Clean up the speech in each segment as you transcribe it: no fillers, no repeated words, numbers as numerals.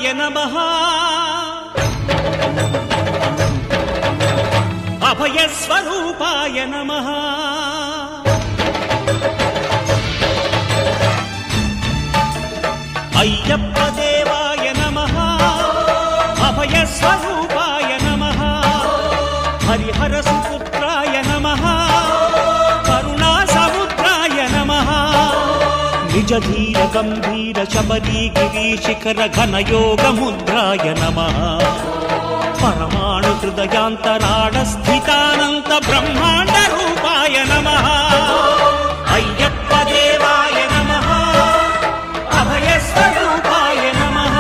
శ్రీనివాసాయ నమః అభయస్వరూపాయ నమః అయ్యప్ప దేవాయ నమః అభయస్వరూపాయ నమః హరిహర సుపుత్రాయ నమః కరుణా సముద్రాయ నమః నిజ ధీర గంభీర శబరీ గిరీశిఖర ఘనయోగ ముద్రాయ నమః పరమాణు హృదయాంతరాళ స్థితానంత బ్రహ్మాండ రూపాయ నమః అయ్యప్ప దేవాయ నమః అభయస్వరూపాయ నమః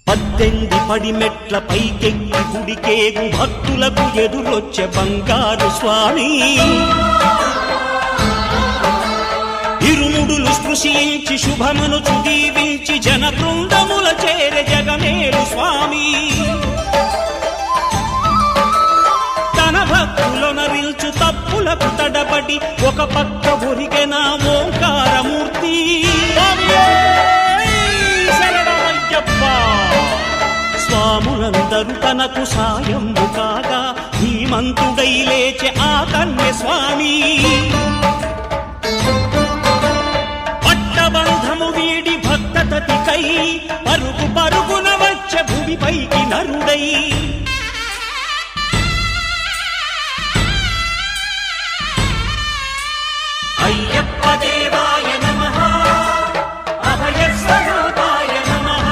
పద్దెంది పడిమెట్ల పైకెక్కి గుడికేగు భక్తులకు ఎదురొచ్చే బంగారు స్వామి ఇరుముడులు స్పృశించి శుభమును చుదీవించి జన బృందముల చేరే జగమేలు స్వామి తన భక్తులొనరిల్చు తప్పులకు తడబడి ఒక పక్క ఒరిగెన ఓంకారమూర్తి స్వాములందరూ తనకు సాయము కాగా ధీమంతుడై లేచె ఆ కన్య స్వామి పట్టబంధము వీడి భక్తతతికై పరుగు పరుగున వచ్చే భూమిపైకి నరుడై అయ్యప్ప దేవాయ నమః అభయస్వరూపాయ నమః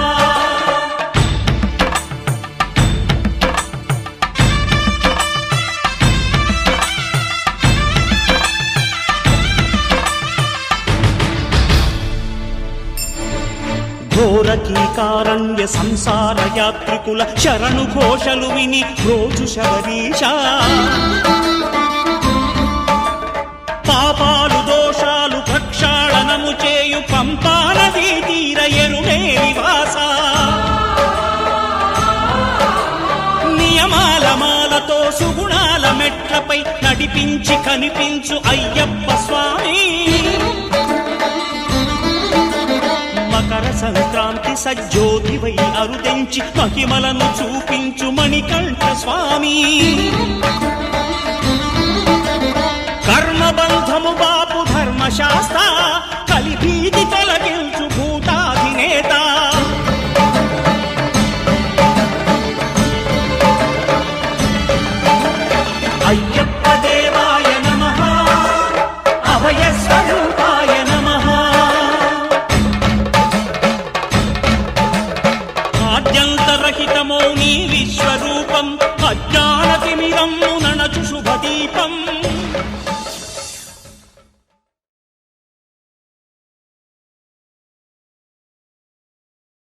ఘోరకీకారణ్య సంసార యాత్రికుల శరణు ఘోషలు విని రోజు శబరీష పాపాలు దోషాలు ప్రక్షాళనము చేయు పంపానదీ తీర ఎరుమే నివాస నియమాల మాలతో సుగుణాల మెట్లపై నడిపించి కనిపించు అయ్యప్ప స్వామి మకర సంక్రాంతి సజ్జోతివై అరుదెంచి మహిమలను చూపించు మణికంఠ స్వామి కర్మబంధము బాపు ధర్మశాస్త్ర కలిభీతి తొలగించు